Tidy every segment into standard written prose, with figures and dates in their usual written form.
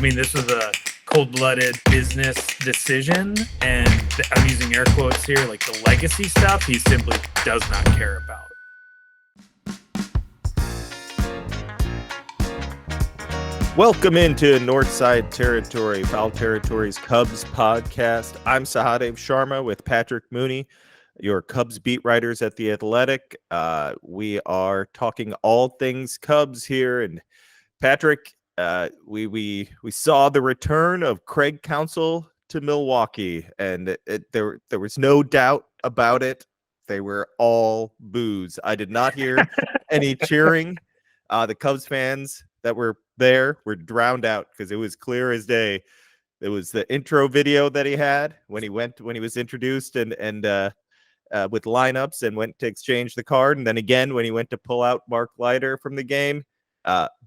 mean, this was a cold-blooded business decision, and I'm using air quotes here, like the legacy stuff, he simply does not care about. Welcome into Northside Territory, Foul Territory's Cubs podcast. I'm Sahadev Sharma with Patrick Mooney, your Cubs beat writers at The Athletic. We are talking all things Cubs here, and Patrick, we saw the return of Craig Counsell to Milwaukee, and there was no doubt about it. They were all boos. I did not hear any cheering. The Cubs fans that were there were drowned out because it was clear as day. It was the intro video that he had when he was introduced and with lineups and went to exchange the card, and then again when he went to pull out Mark Leiter from the game.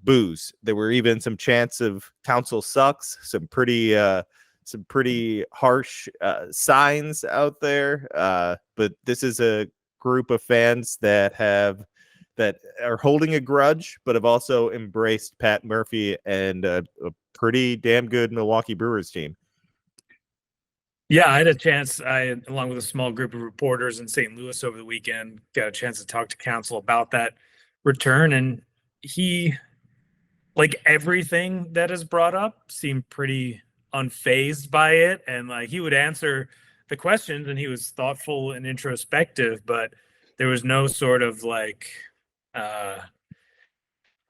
Boos. There were even some chants of Counsell sucks, some pretty harsh signs out there. But this is a group of fans that are holding a grudge, but have also embraced Pat Murphy and a pretty damn good Milwaukee Brewers team. Yeah, I had a chance, along with a small group of reporters in St. Louis over the weekend, got a chance to talk to Counsell about that return, and he, like everything that is brought up, seemed pretty unfazed by it, and like he would answer the questions, and he was thoughtful and introspective, but there was no sort of like I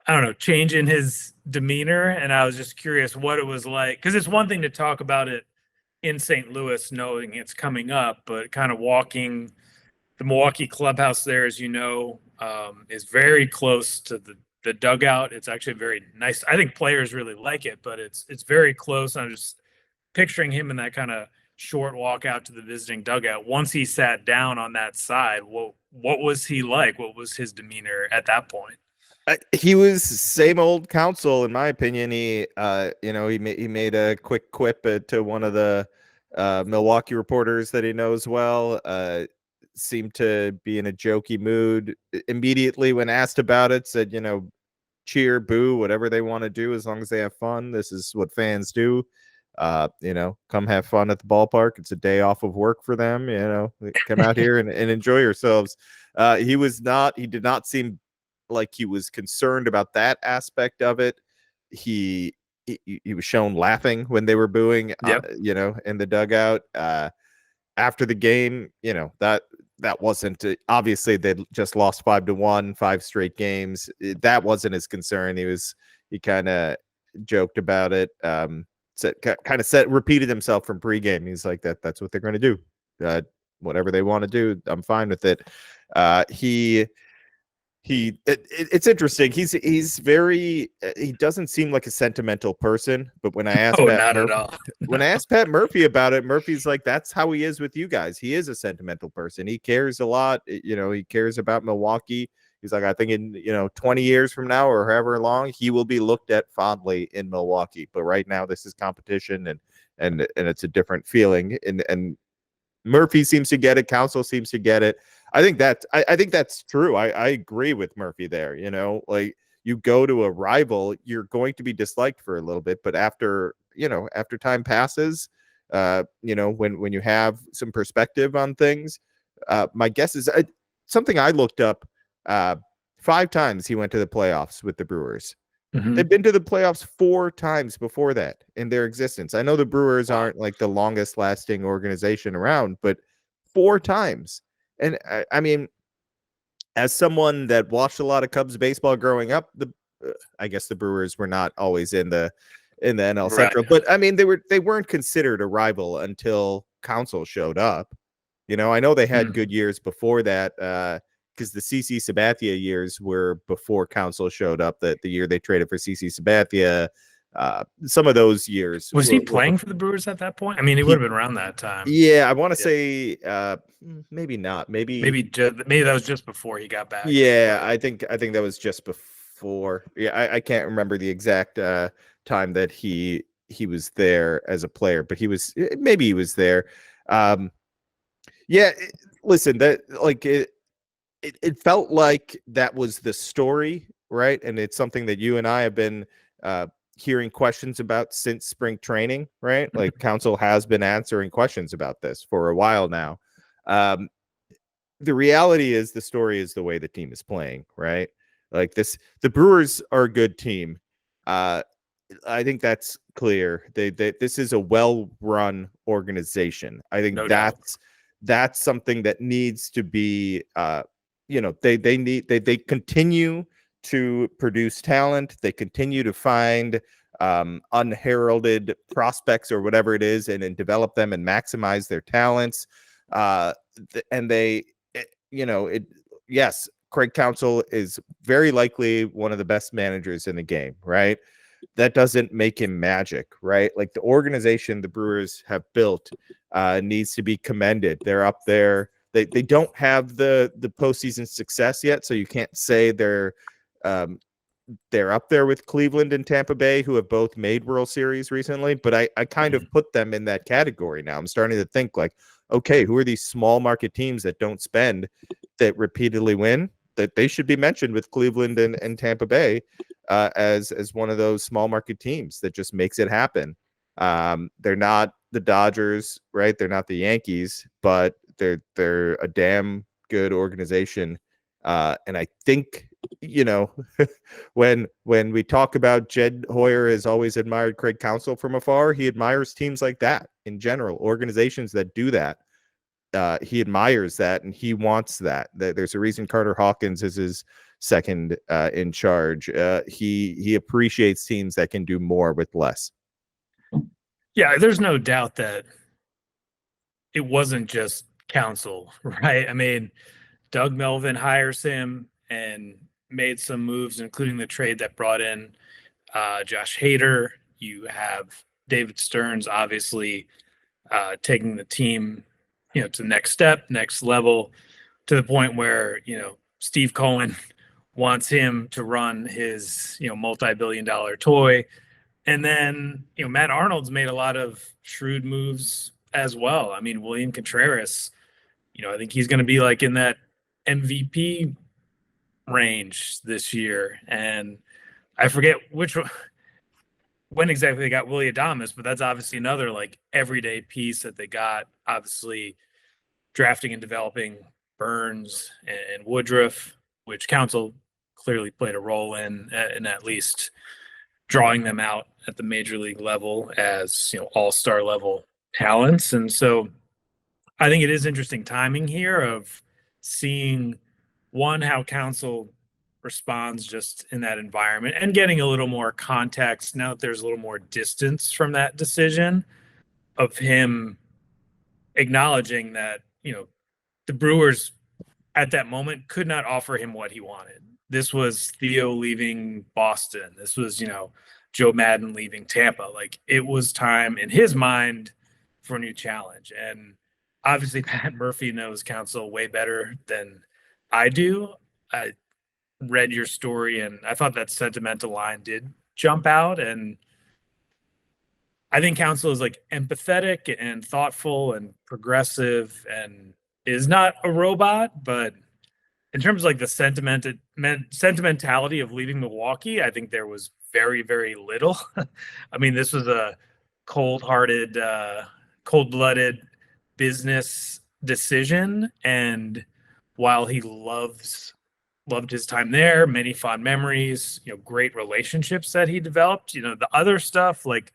don't know, change in his demeanor. And I was just curious what it was like, because it's one thing to talk about it in St. Louis knowing it's coming up, but kind of walking the Milwaukee clubhouse there, as you know, is very close to the dugout. It's actually very nice. I think players really like it, but it's very close. I'm just picturing him in that kind of short walk out to the visiting dugout. Once he sat down on that side, what was he like? What was his demeanor at that point? He was same old Counsell, in my opinion. He made a quick quip to one of the Milwaukee reporters that he knows well. Seemed to be in a jokey mood. Immediately when asked about it, said, cheer, boo, whatever they want to do as long as they have fun. This is what fans do. Come have fun at the ballpark. It's a day off of work for them. Come out here and enjoy yourselves. He did not seem like he was concerned about that aspect of it. He was shown laughing when they were booing, yep. In the dugout. After the game, that wasn't obviously they just lost 5-1, 5 straight games. That wasn't his concern. He kind of joked about it. Repeated himself from pregame. He's like that's what they're going to do. Whatever they want to do, I'm fine with it. It's interesting. He's very. He doesn't seem like a sentimental person. But when I asked when I asked Pat Murphy about it, Murphy's like, "That's how he is with you guys. He is a sentimental person. He cares a lot. He cares about Milwaukee. He's like, I think in 20 years from now or however long, he will be looked at fondly in Milwaukee. But right now, this is competition, and it's a different feeling. And Murphy seems to get it. Counsell seems to get it. I think that's true. I agree with Murphy there. Like you go to a rival, you're going to be disliked for a little bit, but after time passes, when you have some perspective on things, my guess is something I looked up. 5 times he went to the playoffs with the Brewers. Mm-hmm. They've been to the playoffs 4 times before that in their existence. I know the Brewers aren't like the longest lasting organization around, but 4 times. And I mean, as someone that watched a lot of Cubs baseball growing up, I guess the Brewers were not always in the NL Central, right. But I mean, they weren't considered a rival until Counsell showed up. I know they had good years before that, because the CC Sabathia years were before Counsell showed up. The year they traded for CC Sabathia, some of those years. Was he playing for the Brewers at that point? I mean, he would have been around that time. Yeah, I want to say maybe not. Maybe that was just before he got back. Yeah, I think that was just before. Yeah, I can't remember the exact time that he was there as a player, but he was there. Listen, that like it felt like that was the story, right? And it's something that you and I have been hearing questions about since spring training, right? Like Counsell has been answering questions about this for a while now. The reality is the story is the way the team is playing, right? Like the Brewers are a good team. I think that's clear. This is a well-run organization. I think that's something that needs to be, they continue to produce talent. They continue to find unheralded prospects or whatever it is, and develop them and maximize their talents. And they, yes, Craig Counsell is very likely one of the best managers in the game, right? That doesn't make him magic, right? Like the organization the Brewers have built needs to be commended. They're up there. They don't have the postseason success yet, so you can't say they're up there with Cleveland and Tampa Bay, who have both made World Series recently. But I kind of put them in that category now. I'm starting to think like, okay, who are these small market teams that don't spend, that repeatedly win? That they should be mentioned with Cleveland and Tampa Bay as one of those small market teams that just makes it happen. They're not the Dodgers, right? They're not the Yankees, but they're a damn good organization. And I think, when we talk about Jed Hoyer has always admired Craig Counsell from afar, he admires teams like that in general, organizations that do that. He admires that, and he wants that. There's a reason Carter Hawkins is his second in charge. He appreciates teams that can do more with less. Yeah, there's no doubt that it wasn't just Counsell, right? I mean, Doug Melvin hires him and made some moves, including the trade that brought in Josh Hader. You have David Stearns, obviously, taking the team, to the next step, next level, to the point where, Steve Cohen wants him to run his, multi-billion-dollar toy. And then, Matt Arnold's made a lot of shrewd moves as well. I mean, William Contreras, I think he's going to be like in that MVP range this year. And I forget when exactly they got Willy Adames, but that's obviously another like everyday piece that they got. Obviously, drafting and developing Burns and Woodruff, which Counsell clearly played a role in at least drawing them out at the major league level as all-star level talents. And so I think it is interesting timing here of seeing how Counsell responds just in that environment and getting a little more context now that there's a little more distance from that decision, of him acknowledging that, the Brewers at that moment could not offer him what he wanted. This was Theo leaving Boston. This was, Joe Madden leaving Tampa. Like, it was time in his mind for a new challenge. And obviously Pat Murphy knows Counsell way better than I do. I read your story and I thought that sentimental line did jump out. And I think Counsell is like empathetic and thoughtful and progressive and is not a robot, but in terms of like the sentimentality of leaving Milwaukee, I think there was very, very little. I mean, this was a cold-hearted, cold-blooded business decision. And while he loved his time there, many fond memories, great relationships that he developed, the other stuff, like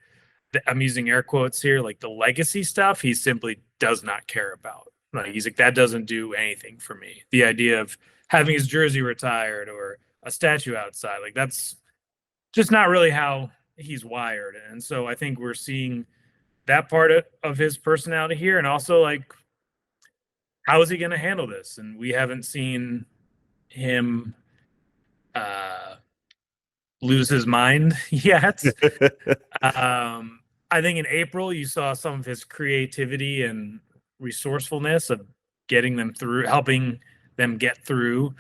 I'm using air quotes here, like the legacy stuff, he simply does not care about. Like, he's like, that doesn't do anything for me. The idea of having his jersey retired or a statue outside, like that's just not really how he's wired. And so I think we're seeing that part of his personality here. And also, like, how is he going to handle this? And we haven't seen him lose his mind yet. I think in April you saw some of his creativity and resourcefulness of getting them through, helping them get through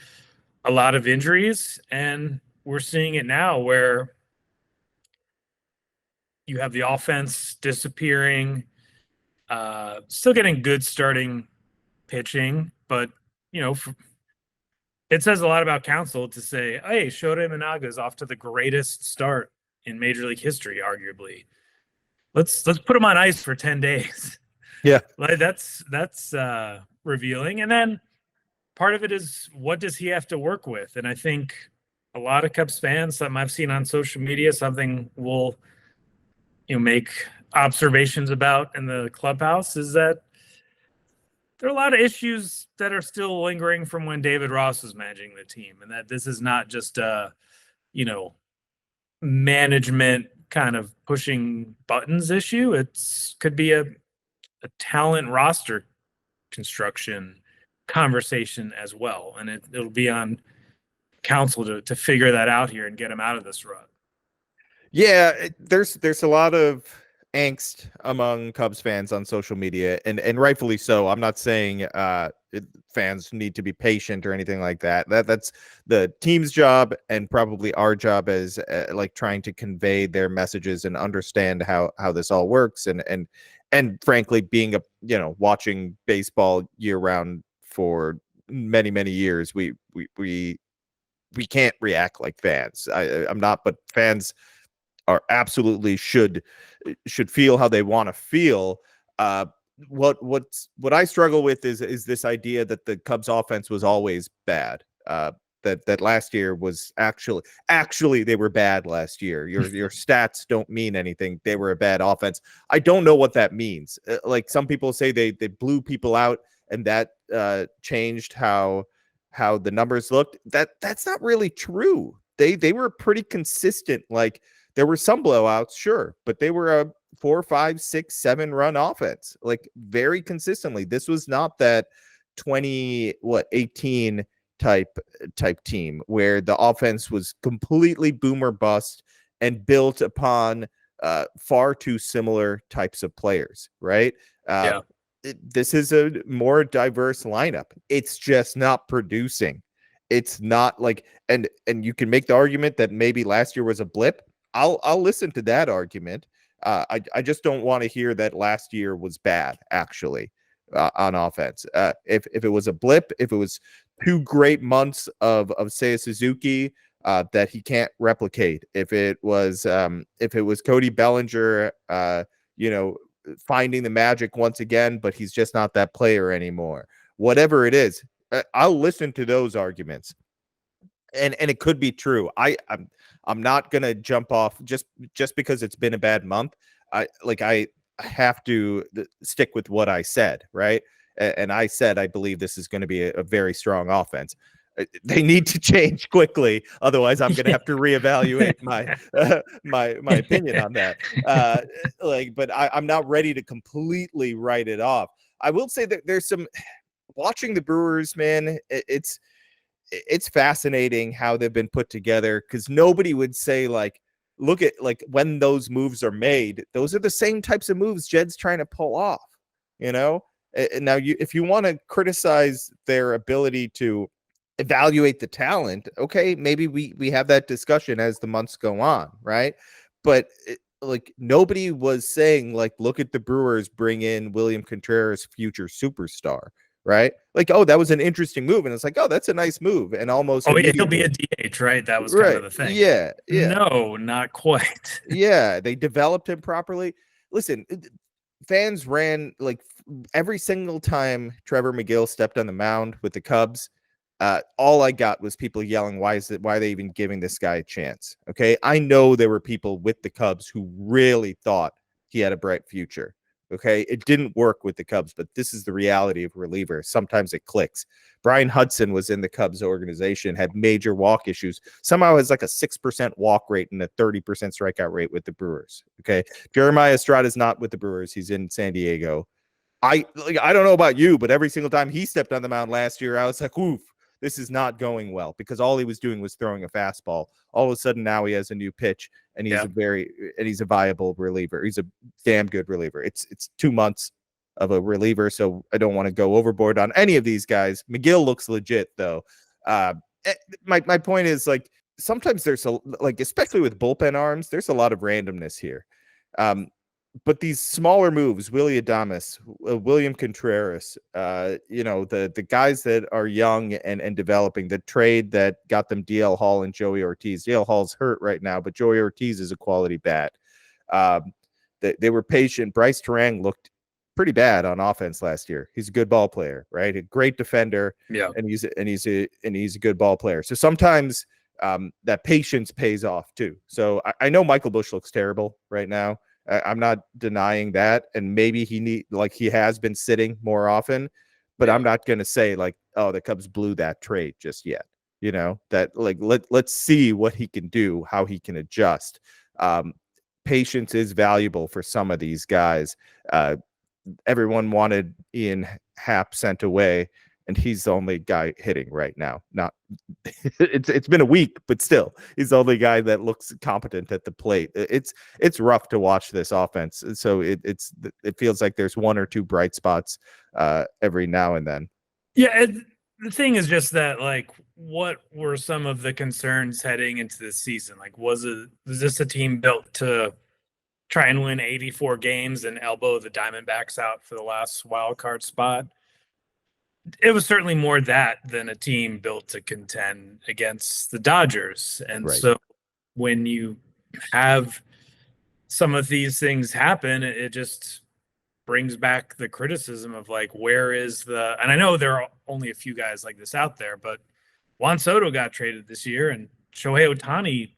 a lot of injuries. And we're seeing it now where you have the offense disappearing, still getting good starting pitching, but it says a lot about Counsell to say, hey, Shota Imanaga is off to the greatest start in Major League history, arguably. Let's put him on ice for 10 days. Yeah. Like that's revealing. And then part of it is, what does he have to work with? And I think a lot of Cubs fans, something I've seen on social media, something we'll make observations about in the clubhouse, is that there are a lot of issues that are still lingering from when David Ross was managing the team, and that this is not just a management kind of pushing buttons issue. It's could be a talent roster construction conversation as well, and it'll be on Counsell to figure that out here and get him out of this rut. Yeah, there's a lot of angst among Cubs fans on social media, and rightfully so. I'm not saying fans need to be patient or anything like that. That's the team's job, and probably our job as like trying to convey their messages and understand how this all works, and frankly, being watching baseball year round for many years, we can't react like fans. I'm not, but fans are absolutely should feel how they want to feel. What I struggle with is this idea that the Cubs offense was always bad. That last year was actually they were bad last year. Your stats don't mean anything. They were a bad offense. I don't know what that means. Like some people say they blew people out, and that changed how the numbers looked. That's not really true. They were pretty consistent. Like there were some blowouts, sure, but they were a 4, 5, 6, 7 run offense, like very consistently. This was not that 18 type team where the offense was completely boomer bust and built upon far too similar types of players, right? This is a more diverse lineup. It's just not producing. It's not like, and you can make the argument that maybe last year was a blip. I'll listen to that argument. I just don't want to hear that last year was bad, actually, on offense. If it was a blip, if it was 2 great months of Seiya Suzuki that he can't replicate, if it was Cody Bellinger, finding the magic once again, but he's just not that player anymore. Whatever it is, I'll listen to those arguments. And it could be true. I'm not gonna jump off just because it's been a bad month. I have to stick with what I said, right? And I said I believe this is going to be a very strong offense. They need to change quickly, otherwise I'm going to have to reevaluate my opinion on that. But I'm not ready to completely write it off. I will say that there's some watching the Brewers, man. It's fascinating how they've been put together, because nobody would say look at when those moves are made, those are the same types of moves Jed's trying to pull off, Now, if you want to criticize their ability to evaluate the talent, okay, maybe we have that discussion as the months go on, right? But nobody was saying look at the Brewers bring in William Contreras, future superstar, right? Oh, that was an interesting move, and it's oh, that's a nice move, and almost he'll be a DH, right? That was kind of the thing. Yeah. No, not quite. Yeah, they developed him properly. Listen, fans ran every single time Trevor McGill stepped on the mound with the Cubs. All I got was people yelling, why are they even giving this guy a chance? Okay, I know there were people with the Cubs who really thought he had a bright future. Okay, it didn't work with the Cubs, but this is the reality of relievers. Sometimes it clicks. Brian Hudson was in the Cubs organization, had major walk issues. Somehow has a 6% walk rate and a 30% strikeout rate with the Brewers. Okay, Jeremiah Estrada is not with the Brewers. He's in San Diego. I don't know about you, but every single time he stepped on the mound last year, I was like, oof, this is not going well, because all he was doing was throwing a fastball. All of a sudden now he has a new pitch, and he's a viable reliever. He's a damn good reliever. It's 2 months of a reliever, so I don't want to go overboard on any of these guys. McGill looks legit though. My point is sometimes there's especially with bullpen arms, there's a lot of randomness here. but these smaller moves, Willie Adames, William Contreras, the guys that are young and developing, the trade that got them DL Hall and Joey Ortiz. DL Hall's hurt right now, but Joey Ortiz is a quality bat. They were patient. Bryce Terang looked pretty bad on offense last year. He's a good ball player, right? A great defender. Yeah. And he's a good ball player. So sometimes that patience pays off too. So I know Michael Busch looks terrible right now. I'm not denying that. And maybe he has been sitting more often, but I'm not going to say like, oh, the Cubs blew that trade just yet. That like, let's see what he can do, how he can adjust. Patience is valuable for some of these guys. Everyone wanted Ian Happ sent away, and he's the only guy hitting right now. Not it's been a week, but still, he's the only guy that looks competent at the plate. It's rough to watch this offense. So it feels like there's one or two bright spots every now and then. Yeah, the thing is just that, like, what were some of the concerns heading into this season? Like, was this a team built to try and win 84 games and elbow the Diamondbacks out for the last wild card spot? It was certainly more that than a team built to contend against the Dodgers. And Right. So when you have some of these things happen, it just brings back the criticism of like, where is and I know there are only a few guys like this out there, but Juan Soto got traded this year and Shohei Ohtani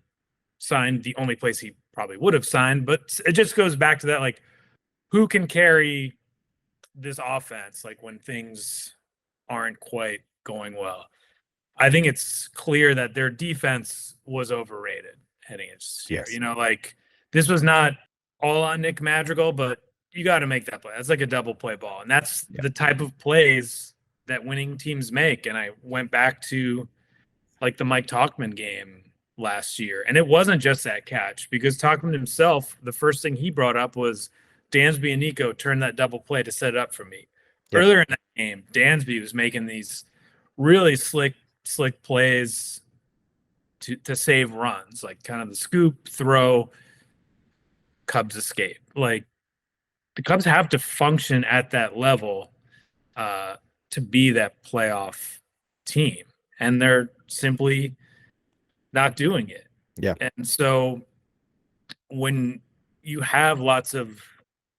signed the only place he probably would have signed, but it just goes back to that, like, who can carry this offense like when things aren't quite going well. I think it's clear that their defense was overrated heading into this year. Yes. Like, this was not all on Nick Madrigal, but you got to make that play. That's like a double play ball, and that's the type of plays that winning teams make. And I went back to like the Mike Tauchman game last year, and it wasn't just that catch, because Tauchman himself, the first thing he brought up was Dansby and Nico turned that double play to set it up for me. Earlier in that game, Dansby was making these really slick plays to save runs, like kind of the scoop, throw, Cubs escape. Like, the Cubs have to function at that level to be that playoff team, and they're simply not doing it. Yeah. And so when you have lots of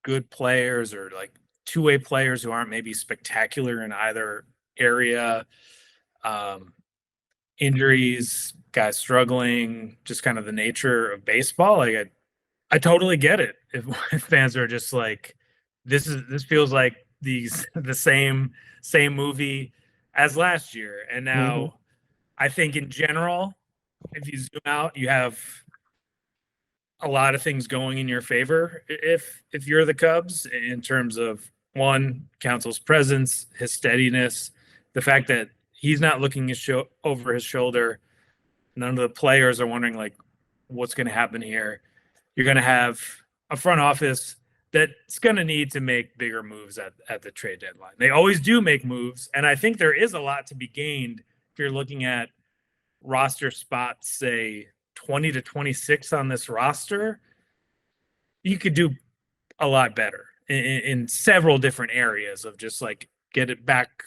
good players or like two-way players who aren't maybe spectacular in either area, injuries, guys struggling, just kind of the nature of baseball, like I totally get it if fans are just like, this feels like the same movie as last year. And now I think in general, if you zoom out, you have a lot of things going in your favor if you're the Cubs, in terms of, one, Counsell's presence, his steadiness, the fact that he's not looking over his shoulder. None of the players are wondering like, what's going to happen here. You're going to have a front office that's going to need to make bigger moves at the trade deadline. They always do make moves, and I think there is a lot to be gained if you're looking at roster spots, say 20 to 26 on this roster. You could do a lot better in several different areas of just like get it back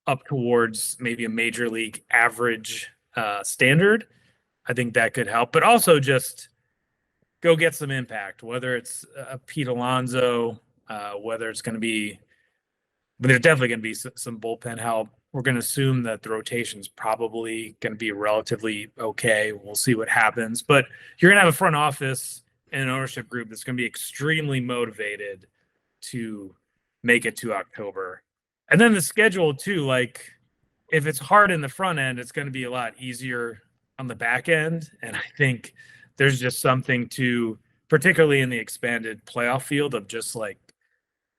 up towards maybe a major league average standard. I think that could help, but also just go get some impact, whether it's Pete Alonso, whether it's going to be, but there's definitely going to be some bullpen help. We're going to assume that the rotation's probably going to be relatively okay. We'll see what happens, but you're going to have a front office and an ownership group that's going to be extremely motivated to make it to October. And then the schedule too, like if it's hard in the front end, it's going to be a lot easier on the back end. And I think there's just something to, particularly in the expanded playoff field, of just like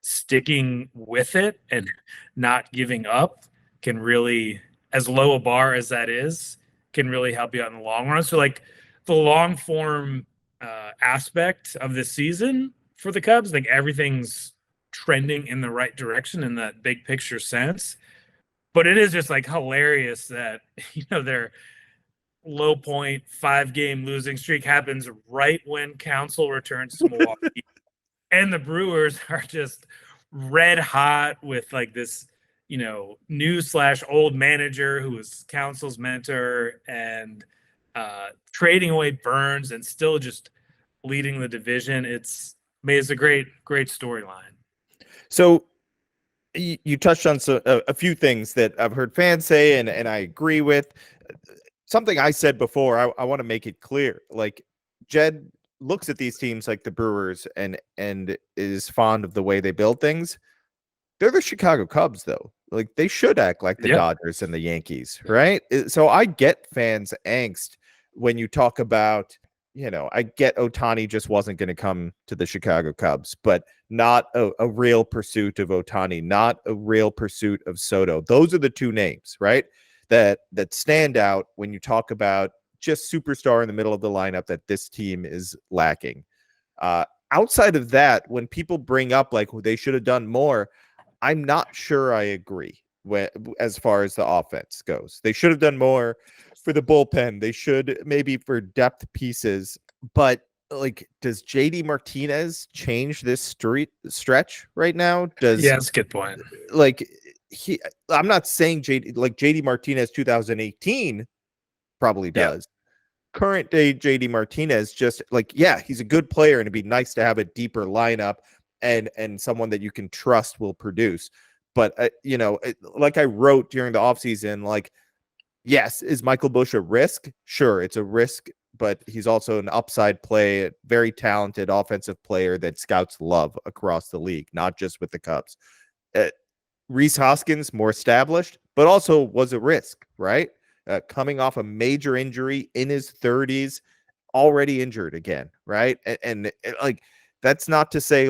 sticking with it and not giving up can really, as low a bar as that is, can really help you out in the long run. So like the long form aspect of this season for the Cubs, like everything's trending in the right direction in that big picture sense. But it is just like hilarious that, their low point 5-game losing streak happens right when Counsell returns to Milwaukee. and the Brewers are just red hot with like this, new/old manager who was Counsell's mentor and trading away Burns and still just leading the division. It's a great storyline. So you touched on a few things that I've heard fans say, and I agree with. Something I said before, I want to make it clear. Like, Jed looks at these teams like the Brewers and is fond of the way they build things. They're the Chicago Cubs, though. Like, they should act like the Dodgers and the Yankees, right? So I get fans' angst when you talk about, I get Ohtani just wasn't going to come to the Chicago Cubs, but not a real pursuit of Ohtani, not a real pursuit of Soto. Those are the two names, right? That stand out when you talk about just superstar in the middle of the lineup that this team is lacking. Outside of that, when people bring up like they should have done more, I'm not sure I agree as far as the offense goes. They should have done more for the bullpen. They should maybe for depth pieces. But like, does JD Martinez change this stretch right now? That's a good point. Like, I'm not saying JD Martinez 2018 probably does. Current day JD Martinez just he's a good player, and it'd be nice to have a deeper lineup and someone that you can trust will produce. But like I wrote during the offseason, yes, is Michael Busch a risk? Sure, it's a risk, but he's also an upside play, very talented offensive player that scouts love across the league, not just with the Cubs. Rhys Hoskins, more established, but also was a risk, right? Coming off a major injury in his 30s, already injured again, right? And that's not to say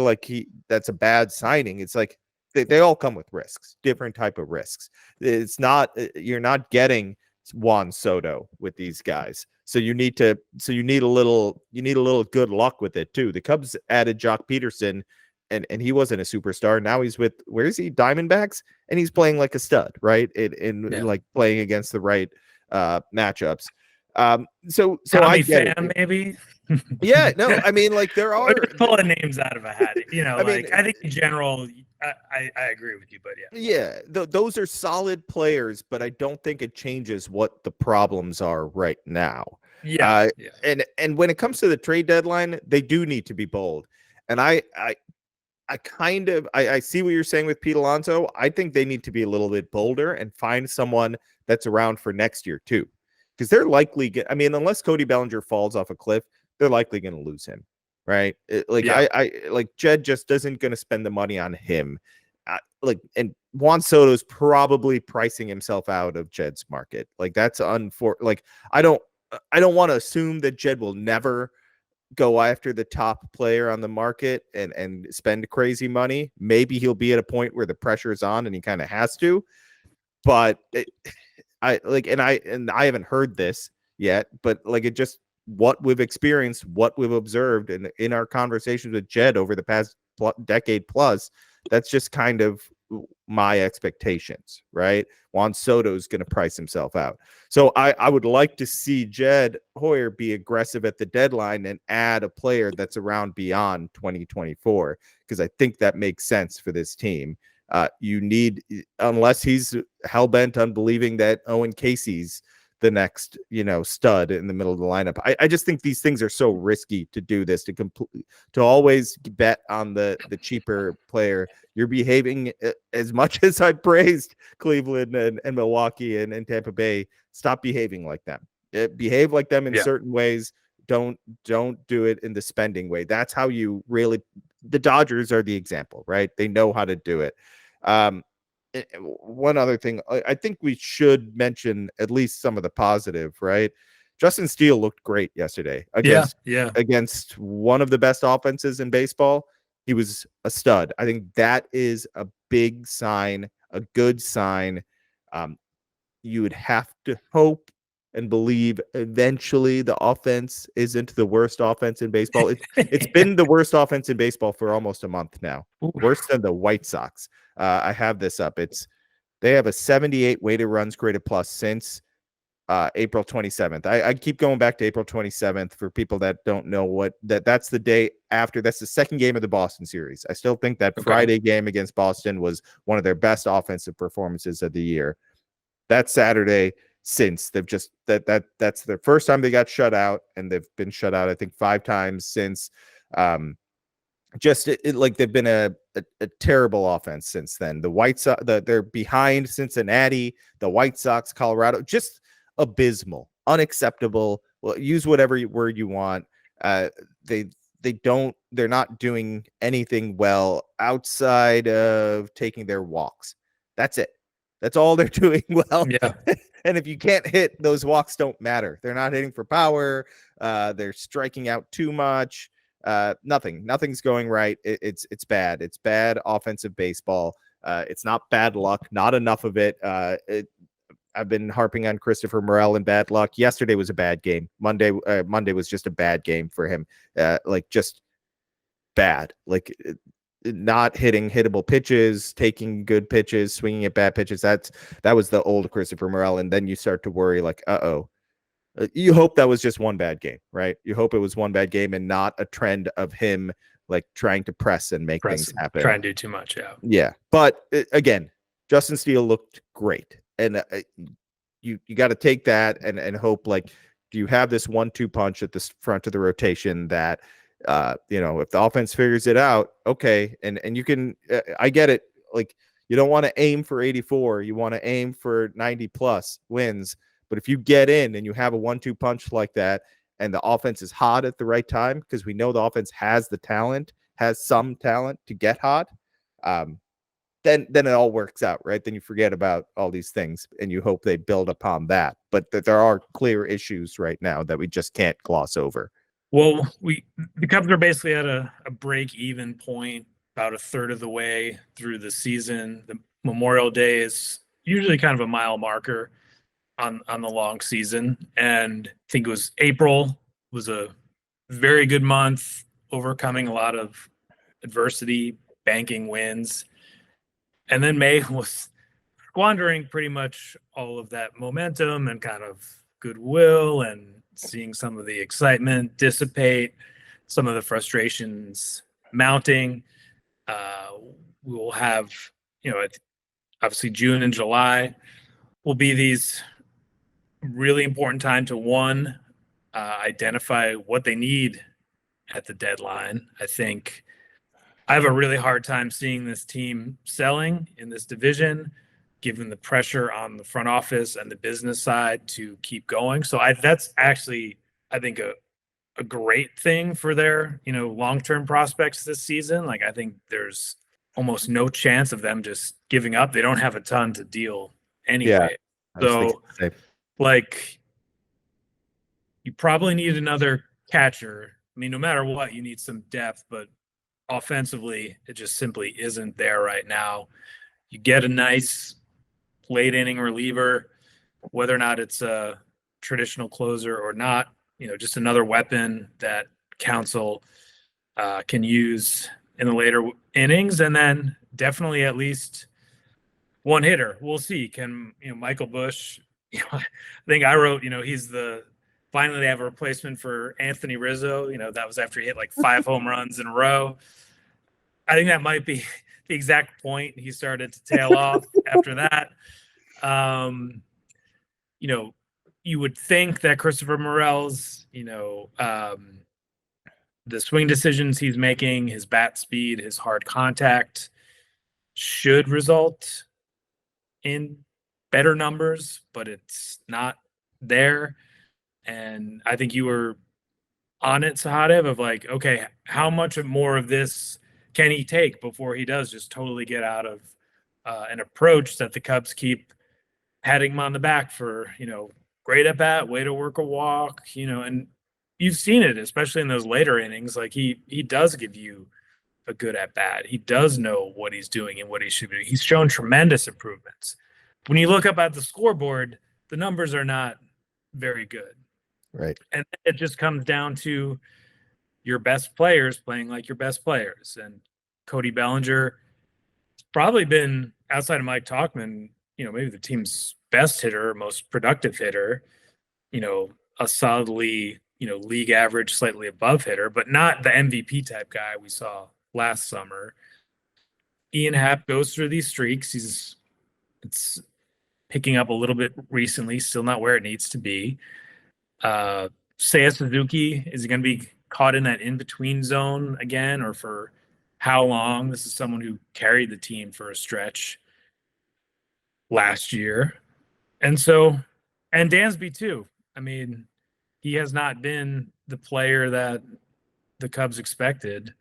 that's a bad signing. It's like they all come with risks, different type of risks. It's not, you're not getting Juan Soto with these guys. So you need a little good luck with it too. The Cubs added Jock Peterson, and he wasn't a superstar. Now he's with, where is he? Diamondbacks, and he's playing like a stud, right? Like playing against the right matchups. So Tommy I get Pham, it. Maybe. Yeah, no, I mean, there are pulling names out of a hat. I think in general, I agree with you, but those are solid players, but I don't think it changes what the problems are right now. And when it comes to the trade deadline, they do need to be bold. And I see what you're saying with Pete Alonso. I think they need to be a little bit bolder and find someone that's around for next year too, because they're likely unless Cody Bellinger falls off a cliff, they're likely going to lose him, right? Jed just isn't going to spend the money on him. And Juan Soto's probably pricing himself out of Jed's market. That's I don't want to assume that Jed will never go after the top player on the market and spend crazy money. Maybe he'll be at a point where the pressure is on and he kind of has to, but I haven't heard this yet, but it just, what we've experienced, what we've observed in our conversations with Jed over the past decade plus, that's just kind of my expectations, right? Juan Soto is going to price himself out. So I would like to see Jed Hoyer be aggressive at the deadline and add a player that's around beyond 2024, because I think that makes sense for this team. You need, unless he's hell-bent on believing that Owen Casey's the next, stud in the middle of the lineup. I just think these things are so risky to do this, to always bet on the cheaper player. You're behaving, as much as I praised Cleveland and Milwaukee and Tampa Bay, stop behaving like them. Behave like them in certain ways. Don't do it in the spending way. That's how you really, the Dodgers are the example, right? They know how to do it. One other thing, I think we should mention at least some of the positive, right? Justin Steele looked great yesterday against one of the best offenses in baseball. He was a stud. I think that is a big sign, a good sign. You would have to hope and believe eventually the offense isn't the worst offense in baseball. It's been the worst offense in baseball for almost a month now. Worse than the White Sox. I have this up. They have a 78 weighted runs created plus since April 27th. I keep going back to April 27th for people that don't know that's the day after. That's the second game of the Boston series. I still think that Friday game against Boston was one of their best offensive performances of the year. That Saturday, since they've just that's their first time they got shut out, and they've been shut out I think 5 times since. Like they've been a terrible offense since then. The White Sox, they're behind Cincinnati, the White Sox, Colorado, just abysmal, unacceptable. Well, use whatever word you want. They're not doing anything well outside of taking their walks. That's it. That's all they're doing well. Yeah. And if you can't hit, those walks don't matter. They're not hitting for power. They're striking out too much. Nothing's going right. It's bad. It's bad offensive baseball. It's not bad luck. Not enough of it. I've been harping on Christopher Morel and bad luck. Yesterday was a bad game. Monday was just a bad game for him. Like just bad. Like not hitting hittable pitches, taking good pitches, swinging at bad pitches. That was the old Christopher Morel. And then you start to worry like, you hope that was just one bad game, right? You hope it was one bad game and not a trend of him like trying to press and make things happen. Trying to do too much, yeah. Yeah, but again, Justin Steele looked great, and you got to take that and hope like, do you have this 1-2 punch at the front of the rotation that if the offense figures it out, okay, and you can. I get it. Like you don't want to aim for 84, you want to aim for 90 plus wins. But if you get in and you have a 1-2 punch like that, and the offense is hot at the right time, because we know the offense has some talent to get hot, then it all works out, right? Then you forget about all these things and you hope they build upon that. But there are clear issues right now that we just can't gloss over. Well, the Cubs are basically at a break-even point about a third of the way through the season. The Memorial Day is usually kind of a mile marker on the long season, and I think it was April was a very good month, overcoming a lot of adversity, banking wins, and then May was squandering pretty much all of that momentum and kind of goodwill, and seeing some of the excitement dissipate, some of the frustrations mounting. We will have, obviously June and July will be these really important time to identify what they need at the deadline. I think I have a really hard time seeing this team selling in this division, given the pressure on the front office and the business side to keep going. So that's actually, I think, a great thing for their, long-term prospects this season. Like, I think there's almost no chance of them just giving up. They don't have a ton to deal anyway. Yeah, so like, you probably need another catcher. I mean, no matter what, you need some depth, but offensively, it just simply isn't there right now. You get a nice late inning reliever, whether or not it's a traditional closer or not, just another weapon that Counsell can use in the later innings, and then definitely at least one hitter. We'll see. Can Michael Busch? I think I wrote, finally they have a replacement for Anthony Rizzo. That was after he hit like 5 home runs in a row. I think that might be the exact point he started to tail off after that. You would think that Christopher Morel's, the swing decisions he's making, his bat speed, his hard contact should result in better numbers, but it's not there. And I think you were on it, Sahadev, of like, okay, how much more of this can he take before he does just totally get out of an approach that the Cubs keep patting him on the back for, great at bat, way to work a walk, and you've seen it, especially in those later innings. Like he does give you a good at bat. He does know what he's doing and what he should be doing. He's shown tremendous improvements. When you look up at the scoreboard, the numbers are not very good. Right. And it just comes down to your best players playing like your best players. And Cody Bellinger has probably been, outside of Mike Tauchman, maybe the team's best hitter, most productive hitter, a solidly, league average, slightly above hitter, but not the MVP type guy we saw last summer. Ian Happ goes through these streaks. It's picking up a little bit recently, still not where it needs to be. Seiya Suzuki, is he going to be caught in that in-between zone again, or for how long? This is someone who carried the team for a stretch last year. And Dansby too. I mean, he has not been the player that the Cubs expected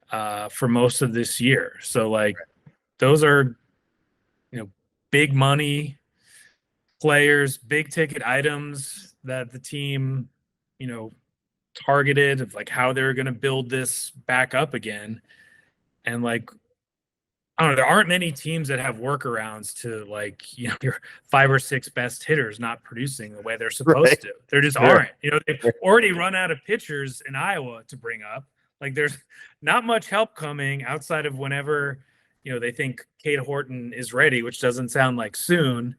for most of this year. So those are, big money players, big ticket items that the team, targeted of how they're going to build this back up again. And I don't know, there aren't many teams that have workarounds to your 5 or 6 best hitters not producing the way they're supposed to. There just aren't. They've already run out of pitchers in Iowa to bring up. There's not much help coming outside of whenever, they think Cade Horton is ready, which doesn't sound like soon.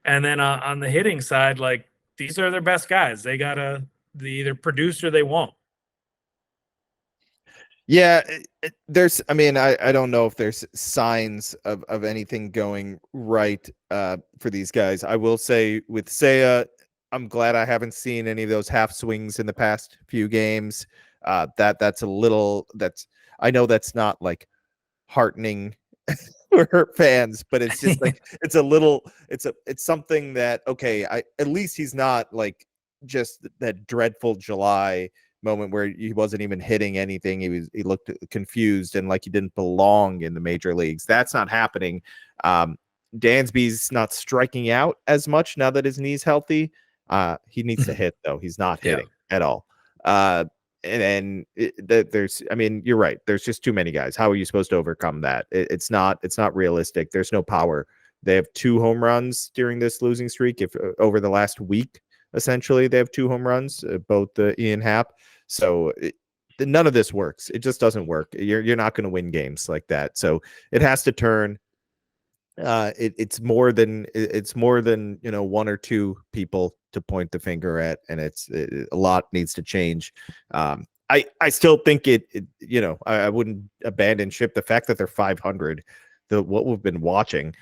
And then on the hitting side, these are their best guys. They they either produce or they won't. Yeah, I don't know if there's signs of anything going right for these guys. I will say with Seiya, I'm glad I haven't seen any of those half swings in the past few games. I know that's not heartening for fans, but it's just it's something that, okay, at least he's not just that dreadful July moment where he wasn't even hitting anything. He looked confused and like he didn't belong in the major leagues. That's not happening. Dansby's not striking out as much now that his knee's healthy. He needs to hit though. He's not hitting at all. And you're right. There's just too many guys. How are you supposed to overcome that? It's not realistic. There's no power. They have 2 home runs during this losing streak. If over the last week, essentially, they have 2 home runs, both Ian Happ. So none of this works. It just doesn't work. You're not going to win games like that. So it has to turn. It's more than 1 or 2 people to point the finger at, and a lot needs to change. I still think I wouldn't abandon ship. The fact that they're 500, what we've been watching,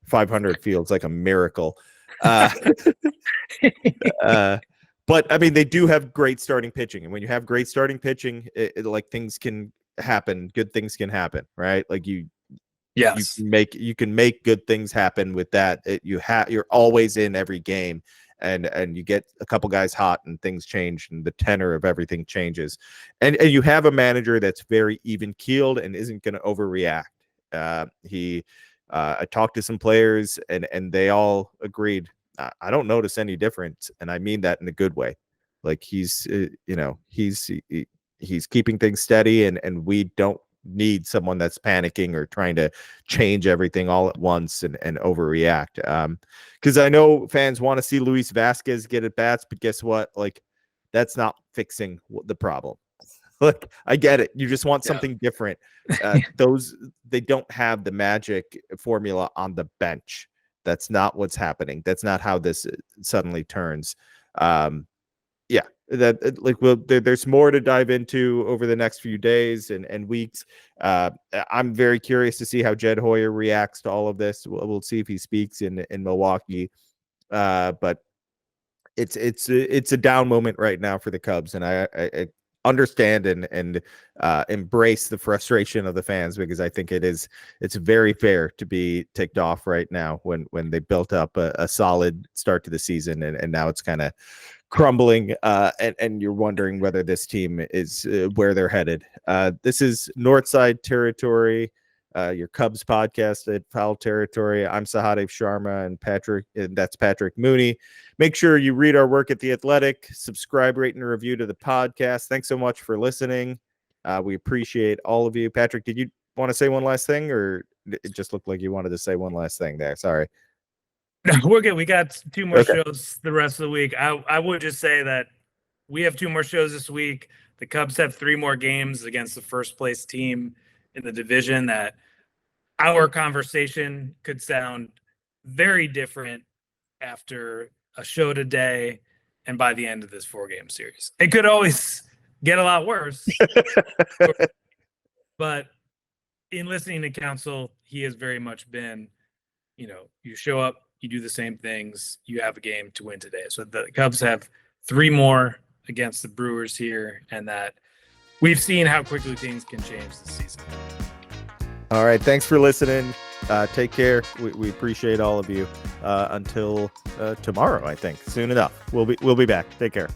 500 feels like a miracle. But they do have great starting pitching, and when you have great starting pitching, things can happen. Good things can happen, right? Yes. You can make good things happen with that. You're always in every game, and you get a couple guys hot and things change and the tenor of everything changes. And you have a manager that's very even keeled and isn't going to overreact. I talked to some players and they all agreed. I don't notice any difference, and I mean that in a good way. He's keeping things steady, and we don't need someone that's panicking or trying to change everything all at once and overreact. Because I know fans want to see Luis Vasquez get at bats, but guess what? That's not fixing the problem. I get it. You just want something different. They don't have the magic formula on the bench. That's not what's happening. That's not how this suddenly turns. There's more to dive into over the next few days and weeks. I'm very curious to see how Jed Hoyer reacts to all of this. We'll see if he speaks in Milwaukee. But it's a down moment right now for the Cubs, and I understand and embrace the frustration of the fans, because I think it's very fair to be ticked off right now when they built up a solid start to the season, and now it's kind of crumbling, and you're wondering whether this team is where they're headed. This is Northside Territory, your Cubs podcast at Foul Territory. I'm Sahadev Sharma, and that's Patrick Mooney. Make sure you read our work at The Athletic, subscribe, rate, and review to the podcast. Thanks so much for listening. We appreciate all of you. Patrick, did you want to say one last thing, or it just looked like you wanted to say one last thing there? Sorry. No, we're good. We got 2 more shows the rest of the week. I would just say that we have 2 more shows this week. The Cubs have 3 more games against the first place team in the division. That our conversation could sound very different after a show today and by the end of this 4-game series. It could always get a lot worse. But in listening to Counsell, he has very much been, you show up, you do the same things, you have a game to win today. So the Cubs have 3 more against the Brewers here, and that we've seen how quickly things can change this season. All right. Thanks for listening. Take care. We appreciate all of you. Until tomorrow, I think. Soon enough. We'll be back. Take care.